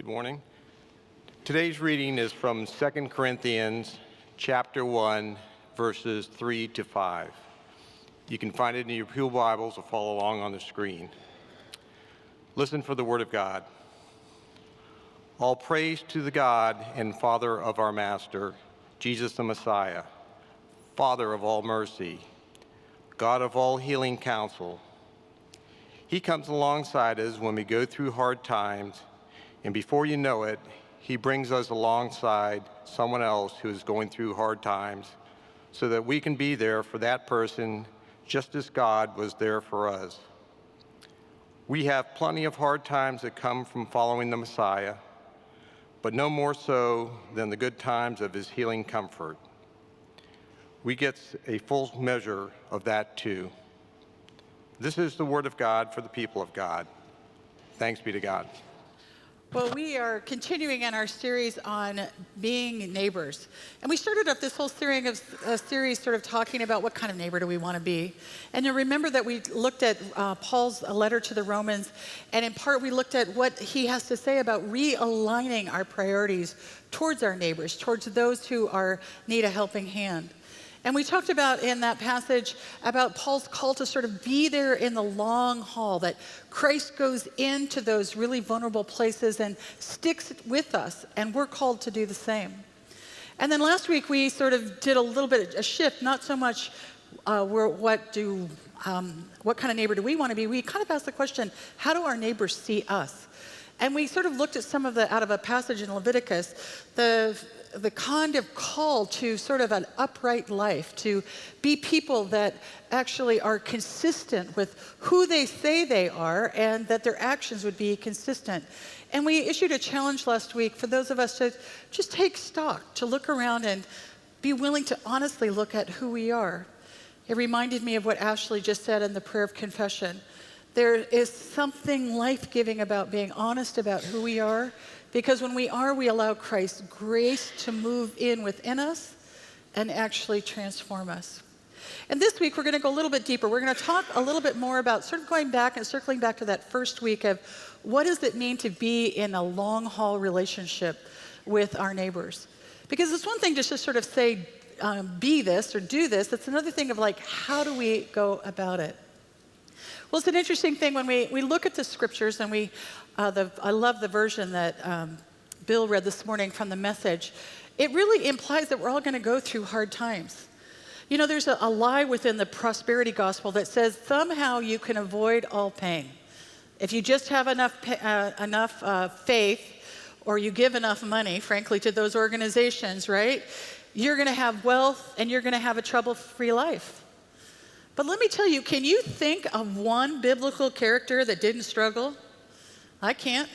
Good morning. Today's reading is from 2 Corinthians chapter 1, verses 3 to 5. You can find it in your Pew Bibles or follow along on the screen. Listen for the word of God. All praise to the God and Father of our Master, Jesus the Messiah, Father of all mercy, God of all healing counsel. He comes alongside us when we go through hard times, and before you know it, he brings us alongside someone else who is going through hard times so that we can be there for that person just as God was there for us. We have plenty of hard times that come from following the Messiah, but no more so than the good times of his healing comfort. We get a full measure of that too. This is the word of God for the people of God. Thanks be to God. Well, we are continuing in our series on being neighbors. And we started up this whole series sort of talking about what kind of neighbor do we want to be. And you'll remember that we looked at Paul's letter to the Romans, and in part we looked at what he has to say about realigning our priorities towards our neighbors, towards those who need a helping hand. And we talked about in that passage about Paul's call to sort of be there in the long haul, that Christ goes into those really vulnerable places and sticks with us, and we're called to do the same. And then last week we sort of did a little bit of a shift, not so much what kind of neighbor do we want to be. We kind of asked the question, how do our neighbors see us? And we sort of looked at some of out of a passage in Leviticus, the kind of call to sort of an upright life, to be people that actually are consistent with who they say they are and that their actions would be consistent. And we issued a challenge last week for those of us to just take stock, to look around and be willing to honestly look at who we are. It reminded me of what Ashley just said in the prayer of confession. There is something life-giving about being honest about who we are, because when we allow Christ's grace to move in within us and actually transform us. And this week, we're going to go a little bit deeper. We're going to talk a little bit more about sort of going back and circling back to that first week of what does it mean to be in a long-haul relationship with our neighbors. Because it's one thing just to sort of say, be this or do this. It's another thing of like, how do we go about it? Well, it's an interesting thing when we look at the scriptures, and I love the version that Bill read this morning from the Message. It really implies that we're all going to go through hard times. You know, there's a lie within the prosperity gospel that says somehow you can avoid all pain. If you just have enough faith, or you give enough money, frankly, to those organizations, right? You're going to have wealth, and you're going to have a trouble-free life. But let me tell you, can you think of one biblical character that didn't struggle? I can't.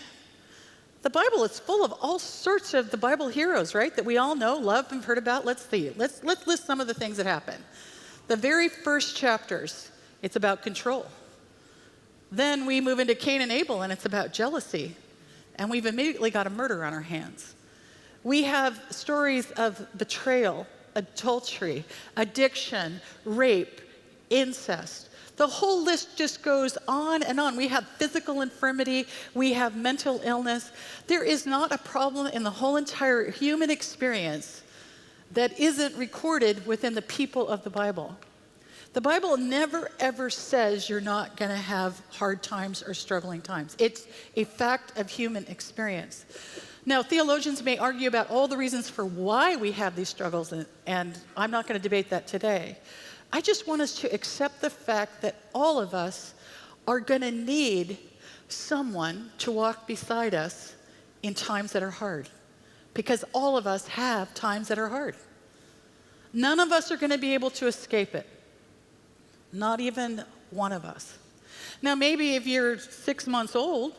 The Bible is full of all sorts of the Bible heroes, right? That we all know, love, and heard about. Let's see. Let's list some of the things that happen. The very first chapters, it's about control. Then we move into Cain and Abel, and it's about jealousy. And we've immediately got a murder on our hands. We have stories of betrayal, adultery, addiction, rape, incest. The whole list just goes on and on. We have physical infirmity. We have mental illness. There is not a problem in the whole entire human experience that isn't recorded within the people of the Bible. The Bible never, ever says you're not going to have hard times or struggling times. It's a fact of human experience. Now, theologians may argue about all the reasons for why we have these struggles, and I'm not going to debate that today. I just want us to accept the fact that all of us are going to need someone to walk beside us in times that are hard, because all of us have times that are hard. None of us are going to be able to escape it, not even one of us. Now, maybe if you're 6 months old,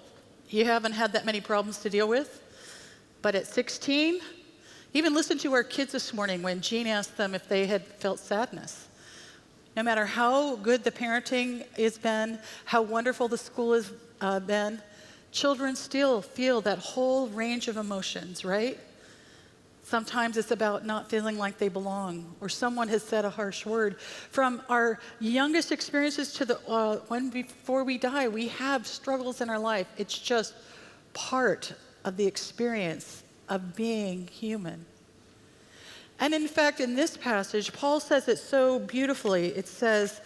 you haven't had that many problems to deal with, but at 16, even listen to our kids this morning when Jean asked them if they had felt sadness. No matter how good the parenting has been, how wonderful the school has been, children still feel that whole range of emotions, right? Sometimes it's about not feeling like they belong, or someone has said a harsh word. From our youngest experiences to the when before we die, we have struggles in our life. It's just part of the experience of being human. And in fact, in this passage, Paul says it so beautifully. It says,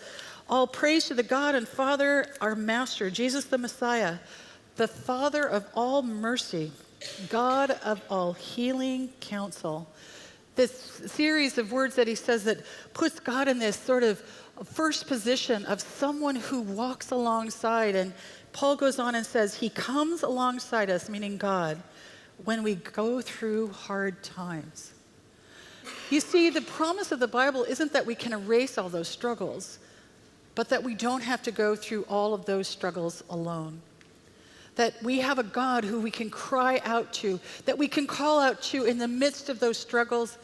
all praise to the God and Father, our Master, Jesus the Messiah, the Father of all mercy, God of all healing counsel. This series of words that he says that puts God in this sort of first position of someone who walks alongside. And Paul goes on and says, he comes alongside us, meaning God, when we go through hard times. You see, the promise of the Bible isn't that we can erase all those struggles, but that we don't have to go through all of those struggles alone. That we have a God who we can cry out to, that we can call out to in the midst of those struggles,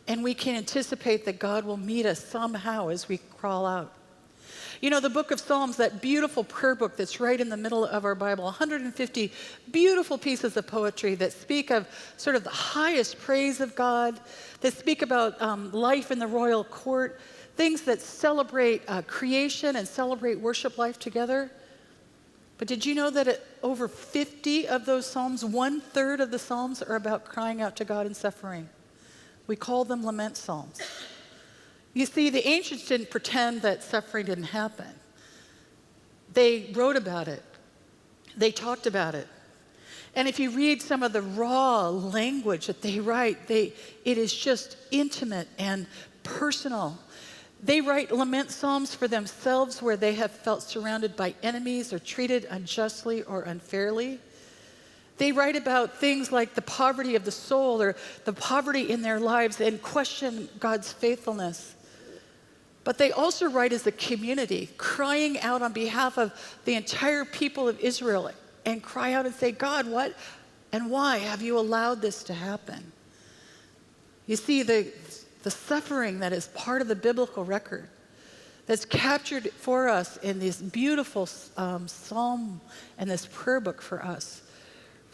and we can anticipate that God will meet us somehow as we crawl out. You know, the book of Psalms, that beautiful prayer book that's right in the middle of our Bible, 150 beautiful pieces of poetry that speak of sort of the highest praise of God, that speak about life in the royal court, things that celebrate creation and celebrate worship life together. But did you know that over 50 of those Psalms, 1/3 of the Psalms are about crying out to God in suffering? We call them lament Psalms. You see, the ancients didn't pretend that suffering didn't happen. They wrote about it. They talked about it. And if you read some of the raw language that they write, it is just intimate and personal. They write lament psalms for themselves where they have felt surrounded by enemies or treated unjustly or unfairly. They write about things like the poverty of the soul or the poverty in their lives and question God's faithfulness. But they also write as a community, crying out on behalf of the entire people of Israel and cry out and say, God, what and why have you allowed this to happen? You see, the suffering that is part of the biblical record that's captured for us in this beautiful psalm and this prayer book for us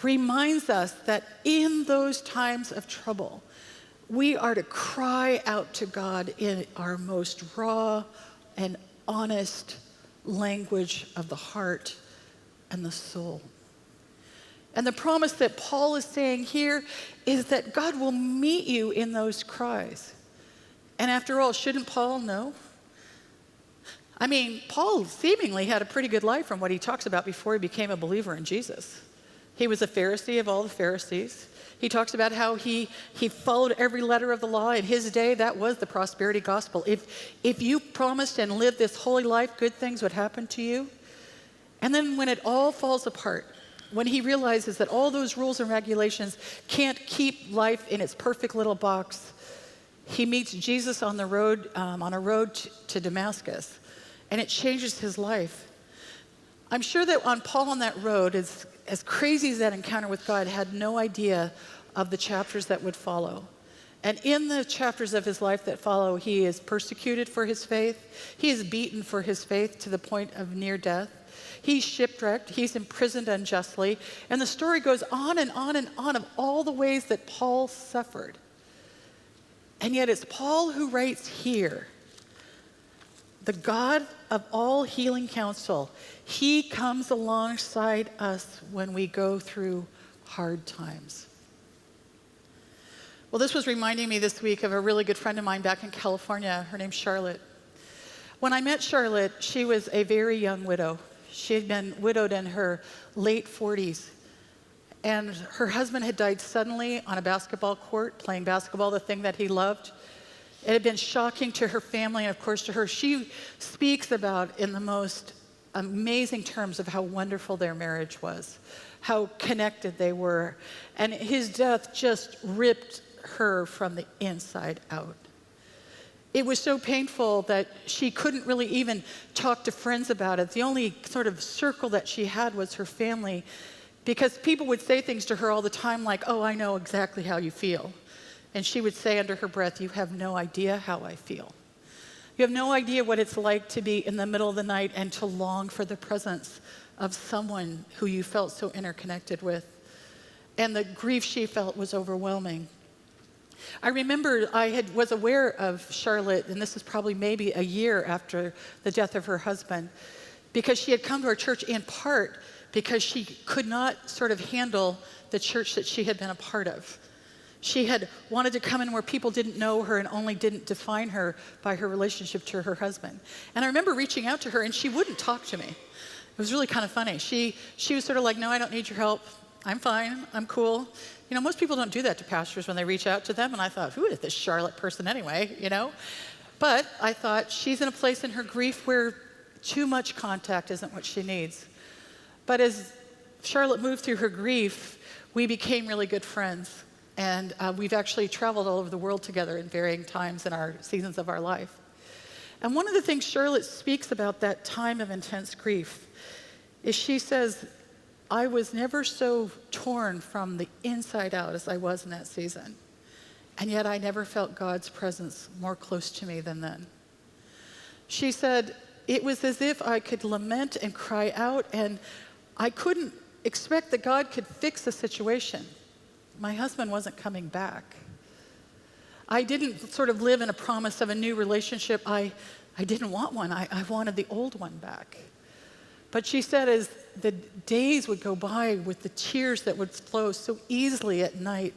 reminds us that in those times of trouble, we are to cry out to God in our most raw and honest language of the heart and the soul. And the promise that Paul is saying here is that God will meet you in those cries. And after all, shouldn't Paul know? I mean, Paul seemingly had a pretty good life from what he talks about before he became a believer in Jesus. He was a Pharisee of all the Pharisees. He talks about how he followed every letter of the law. In his day, that was the prosperity gospel. If you promised and lived this holy life, good things would happen to you. And then when it all falls apart, when he realizes that all those rules and regulations can't keep life in its perfect little box, he meets Jesus on the road, on a road to Damascus, and it changes his life. I'm sure that on Paul on that road, as crazy as that encounter with God, had no idea of the chapters that would follow. And in the chapters of his life that follow, he is persecuted for his faith. He is beaten for his faith to the point of near death. He's shipwrecked. He's imprisoned unjustly. And the story goes on and on and on of all the ways that Paul suffered. And yet it's Paul who writes here, the God of all healing counsel, he comes alongside us when we go through hard times. Well, this was reminding me this week of a really good friend of mine back in California. Her name's Charlotte. When I met Charlotte, she was a very young widow. She had been widowed in her late 40s. And her husband had died suddenly on a basketball court, playing basketball, the thing that he loved. It had been shocking to her family and, of course, to her. She speaks about in the most amazing terms of how wonderful their marriage was, how connected they were. And his death just ripped her from the inside out. It was so painful that she couldn't really even talk to friends about it. The only sort of circle that she had was her family, because people would say things to her all the time like, oh, I know exactly how you feel. And she would say under her breath, you have no idea how I feel. You have no idea what it's like to be in the middle of the night and to long for the presence of someone who you felt so interconnected with. And the grief she felt was overwhelming. I remember I was aware of Charlotte, and this is probably maybe a year after the death of her husband, because she had come to our church in part because she could not sort of handle the church that she had been a part of. She had wanted to come in where people didn't know her and only didn't define her by her relationship to her husband. And I remember reaching out to her, and she wouldn't talk to me. It was really kind of funny. She was sort of like, no, I don't need your help. I'm fine. I'm cool. You know, most people don't do that to pastors when they reach out to them. And I thought, who is this Charlotte person anyway, you know? But I thought, she's in a place in her grief where too much contact isn't what she needs. But as Charlotte moved through her grief, we became really good friends. And we've actually traveled all over the world together in varying times in our seasons of our life. And one of the things Charlotte speaks about that time of intense grief is she says, I was never so torn from the inside out as I was in that season. And yet I never felt God's presence more close to me than then. She said, it was as if I could lament and cry out, and I couldn't expect that God could fix the situation. My husband wasn't coming back. I didn't sort of live in a promise of a new relationship. I didn't want one. I wanted the old one back. But she said as the days would go by with the tears that would flow so easily at night,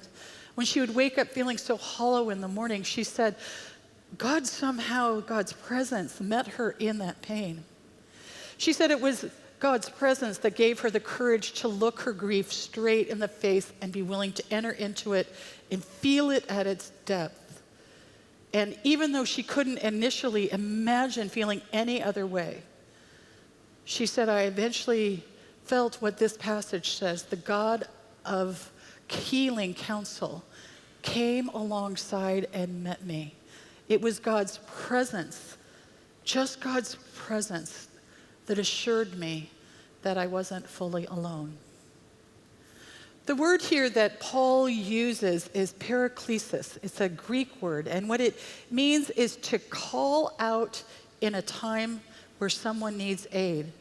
when she would wake up feeling so hollow in the morning, she said, God's presence met her in that pain. She said it was God's presence that gave her the courage to look her grief straight in the face and be willing to enter into it and feel it at its depth. And even though she couldn't initially imagine feeling any other way, she said, I eventually felt what this passage says, the God of healing counsel came alongside and met me. It was God's presence, just God's presence, that assured me that I wasn't fully alone. The word here that Paul uses is paraklesis. It's a Greek word, and what it means is to call out in a time where someone needs aid.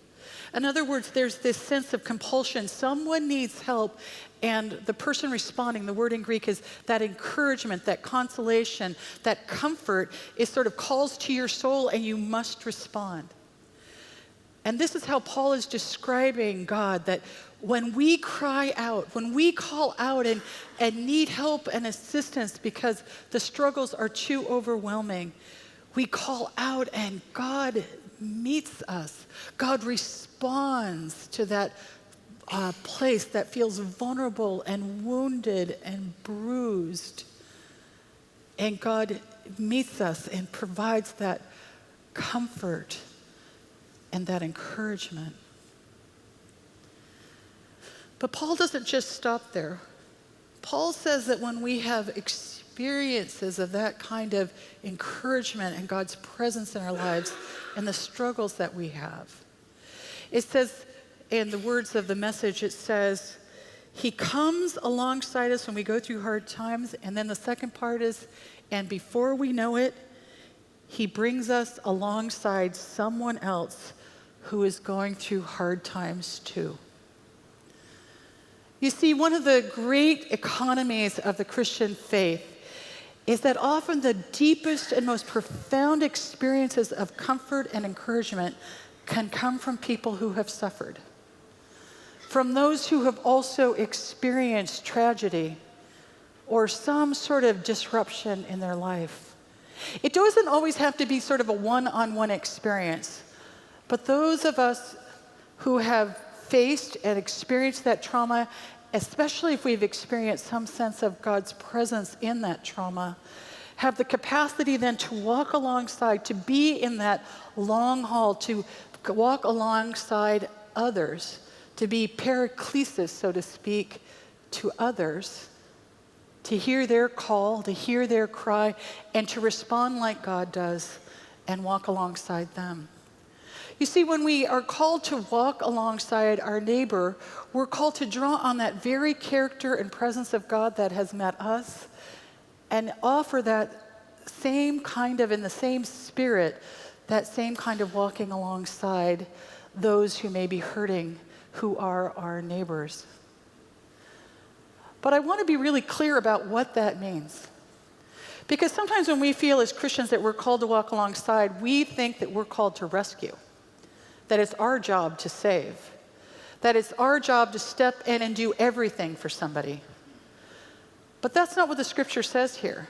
In other words, there's this sense of compulsion. Someone needs help, and the person responding, the word in Greek is that encouragement, that consolation, that comfort is sort of calls to your soul, and you must respond. And this is how Paul is describing God, that when we cry out, when we call out and need help and assistance because the struggles are too overwhelming, we call out and God meets us. God responds to that place that feels vulnerable and wounded and bruised. And God meets us and provides that comfort and that encouragement. But Paul doesn't just stop there. Paul says that when we have experiences of that kind of encouragement and God's presence in our lives and the struggles that we have, it says, in the words of the Message, it says, he comes alongside us when we go through hard times. And then the second part is, and before we know it, he brings us alongside someone else who is going through hard times too. You see, one of the great economies of the Christian faith is that often the deepest and most profound experiences of comfort and encouragement can come from people who have suffered, from those who have also experienced tragedy or some sort of disruption in their life. It doesn't always have to be sort of a one-on-one experience. But those of us who have faced and experienced that trauma, especially if we've experienced some sense of God's presence in that trauma, have the capacity then to walk alongside, to be in that long haul, to walk alongside others, to be paraklesis, so to speak, to others, to hear their call, to hear their cry, and to respond like God does and walk alongside them. You see, when we are called to walk alongside our neighbor, we're called to draw on that very character and presence of God that has met us and offer that same kind of, in the same spirit, that same kind of walking alongside those who may be hurting, who are our neighbors. But I want to be really clear about what that means. Because sometimes when we feel as Christians that we're called to walk alongside, we think that we're called to rescue, that it's our job to save, that it's our job to step in and do everything for somebody. But that's not what the scripture says here.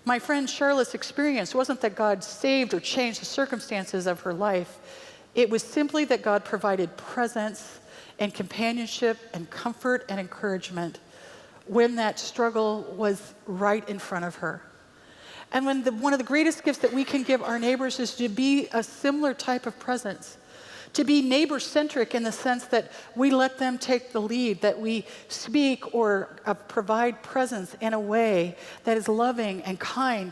My friend Charlotte's experience wasn't that God saved or changed the circumstances of her life. It was simply that God provided presence and companionship and comfort and encouragement when that struggle was right in front of her. And one of the greatest gifts that we can give our neighbors is to be a similar type of presence. To be neighbor-centric in the sense that we let them take the lead, that we speak or provide presence in a way that is loving and kind,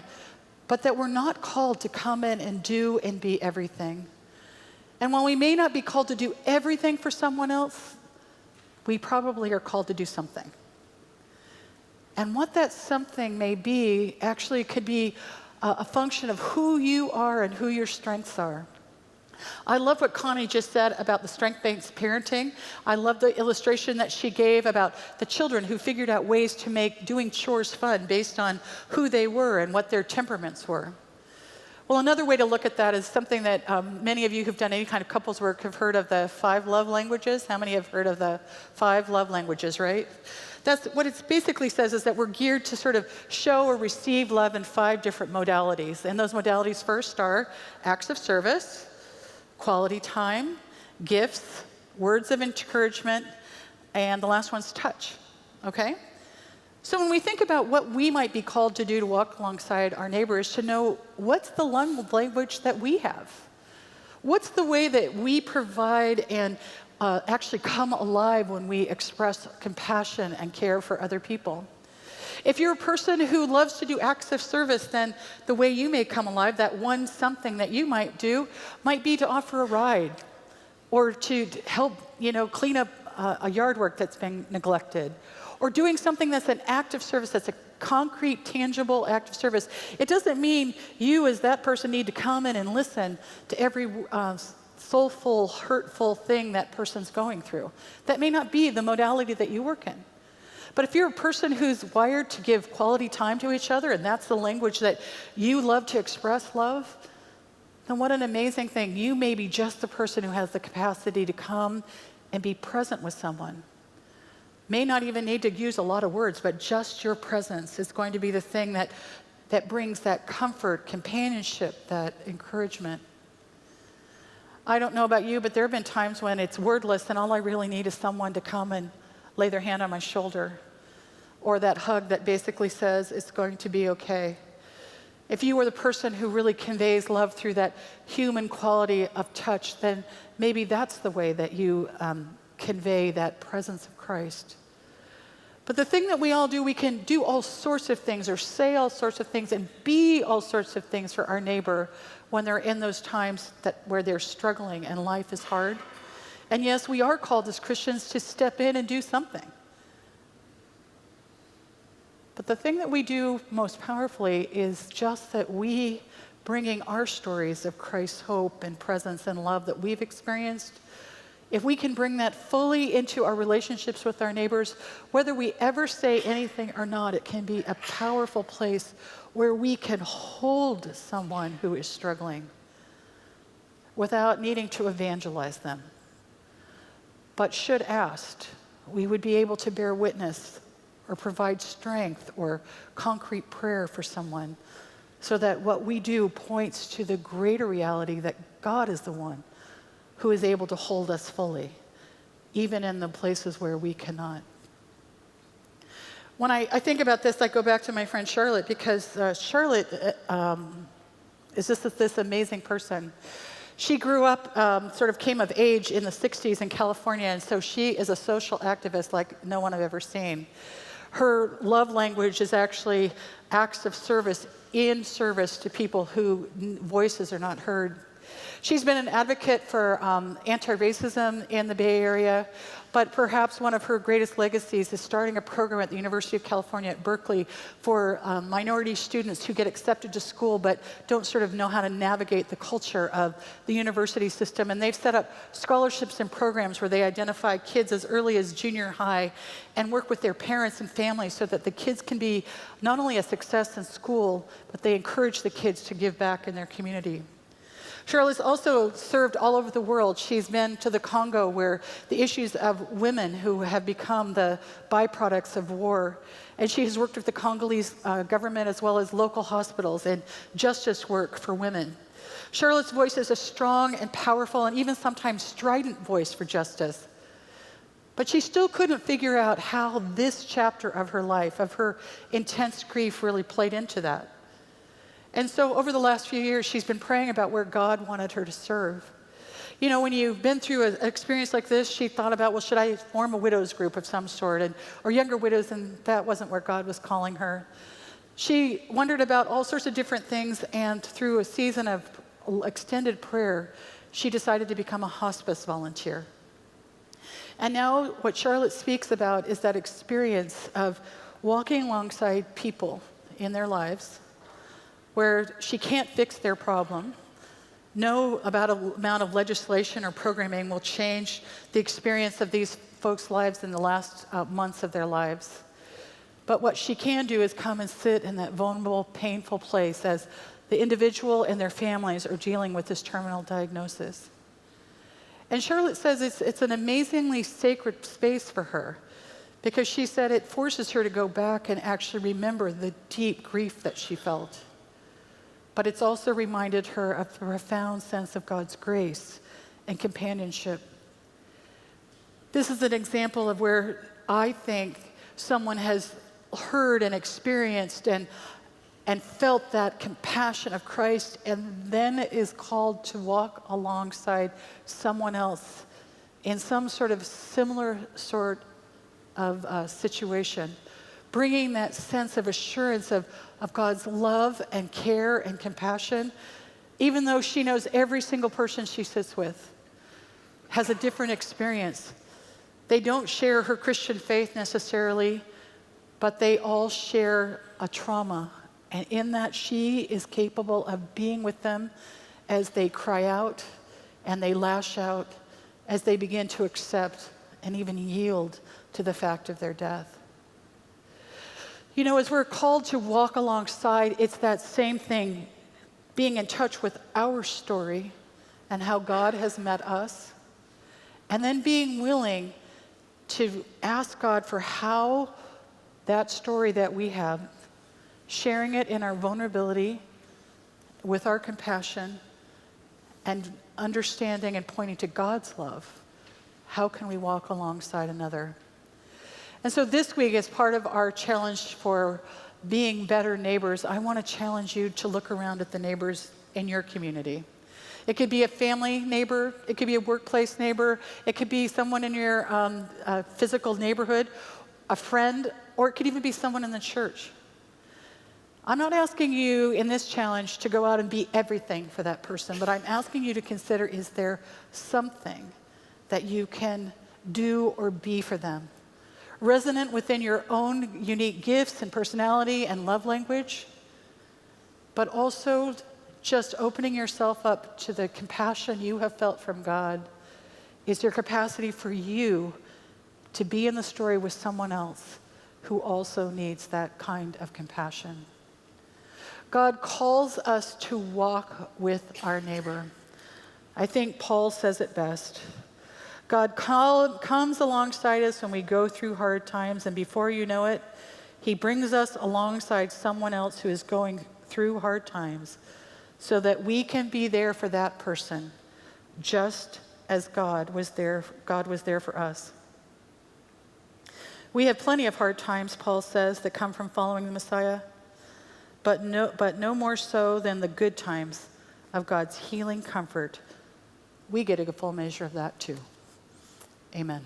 but that we're not called to come in and do and be everything. And while we may not be called to do everything for someone else, we probably are called to do something. And what that something may be actually could be a function of who you are and who your strengths are. I love what Connie just said about the strength-based parenting. I love the illustration that she gave about the children who figured out ways to make doing chores fun based on who they were and what their temperaments were. Well, another way to look at that is something that many of you who've done any kind of couples work have heard of, the 5 love languages. How many have heard of the 5 love languages, right? That's what it basically says, is that we're geared to sort of show or receive love in 5 different modalities. And those modalities first are acts of service, quality time, gifts, words of encouragement, and the last one's touch, okay? So when we think about what we might be called to do to walk alongside our neighbors, to know what's the language that we have? What's the way that we provide and actually come alive when we express compassion and care for other people? If you're a person who loves to do acts of service, then the way you may come alive, that one something that you might do, might be to offer a ride or to help, clean up a yard work that's been neglected, or doing something that's an act of service, that's a concrete, tangible act of service. It doesn't mean you as that person need to come in and listen to every soulful, hurtful thing that person's going through. That may not be the modality that you work in. But if you're a person who's wired to give quality time to each other, and that's the language that you love to express love, then what an amazing thing. You may be just the person who has the capacity to come and be present with someone. May not even need to use a lot of words, but just your presence is going to be the thing that brings that comfort, companionship, that encouragement. I don't know about you, but there have been times when it's wordless and all I really need is someone to come and lay their hand on my shoulder, or that hug that basically says it's going to be okay. If you are the person who really conveys love through that human quality of touch, then maybe that's the way that you convey that presence of Christ. But the thing that we all do, we can do all sorts of things or say all sorts of things and be all sorts of things for our neighbor when they're in those times where they're struggling and life is hard. And yes, we are called as Christians to step in and do something. But the thing that we do most powerfully is just that we, bringing our stories of Christ's hope and presence and love that we've experienced, if we can bring that fully into our relationships with our neighbors, whether we ever say anything or not, it can be a powerful place where we can hold someone who is struggling without needing to evangelize them. But should asked, we would be able to bear witness or provide strength or concrete prayer for someone so that what we do points to the greater reality that God is the one who is able to hold us fully, even in the places where we cannot. When I think about this, I go back to my friend Charlotte, because Charlotte is just this amazing person. She grew up, sort of came of age in the 60s in California, and so she is a social activist like no one I've ever seen. Her love language is actually acts of service in service to people whose voices are not heard. She's been an advocate for anti-racism in the Bay Area, but perhaps one of her greatest legacies is starting a program at the University of California at Berkeley for minority students who get accepted to school but don't sort of know how to navigate the culture of the university system. And they've set up scholarships and programs where they identify kids as early as junior high and work with their parents and families so that the kids can be not only a success in school, but they encourage the kids to give back in their community. Charlotte's also served all over the world. She's been to the Congo, where the issues of women who have become the byproducts of war. And she has worked with the Congolese government as well as local hospitals and justice work for women. Charlotte's voice is a strong and powerful and even sometimes strident voice for justice. But she still couldn't figure out how this chapter of her life, of her intense grief, really played into that. And so over the last few years, she's been praying about where God wanted her to serve. You know, when you've been through an experience like this, she thought about, well, should I form a widows group of some sort, or younger widows, and that wasn't where God was calling her. She wondered about all sorts of different things, and through a season of extended prayer, she decided to become a hospice volunteer. And now what Charlotte speaks about is that experience of walking alongside people in their lives where she can't fix their problem. No amount of legislation or programming will change the experience of these folks' lives in the last months of their lives. But what she can do is come and sit in that vulnerable, painful place as the individual and their families are dealing with this terminal diagnosis. And Charlotte says it's an amazingly sacred space for her, because she said it forces her to go back and actually remember the deep grief that she felt. But it's also reminded her of the profound sense of God's grace and companionship. This is an example of where I think someone has heard and experienced and felt that compassion of Christ, and then is called to walk alongside someone else in some sort of similar sort of situation, bringing that sense of assurance of God's love and care and compassion, even though she knows every single person she sits with has a different experience. They don't share her Christian faith necessarily, but they all share a trauma. And in that, she is capable of being with them as they cry out and they lash out, as they begin to accept and even yield to the fact of their death. You know, as we're called to walk alongside, it's that same thing, being in touch with our story and how God has met us, and then being willing to ask God for how that story that we have, sharing it in our vulnerability, with our compassion, and understanding and pointing to God's love. How can we walk alongside another? And so this week, as part of our challenge for being better neighbors, I want to challenge you to look around at the neighbors in your community. It could be a family neighbor, it could be a workplace neighbor, it could be someone in your physical neighborhood, a friend, or it could even be someone in the church. I'm not asking you in this challenge to go out and be everything for that person, but I'm asking you to consider, is there something that you can do or be for them? Resonant within your own unique gifts and personality and love language, but also just opening yourself up to the compassion you have felt from God. Is your capacity for you to be in the story with someone else who also needs that kind of compassion? God calls us to walk with our neighbor. I think Paul says it best. God comes alongside us when we go through hard times, and before you know it, he brings us alongside someone else who is going through hard times, so that we can be there for that person, just as God was there for us. We have plenty of hard times, Paul says, that come from following the Messiah, but no more so than the good times of God's healing comfort. We get a full measure of that too. Amen.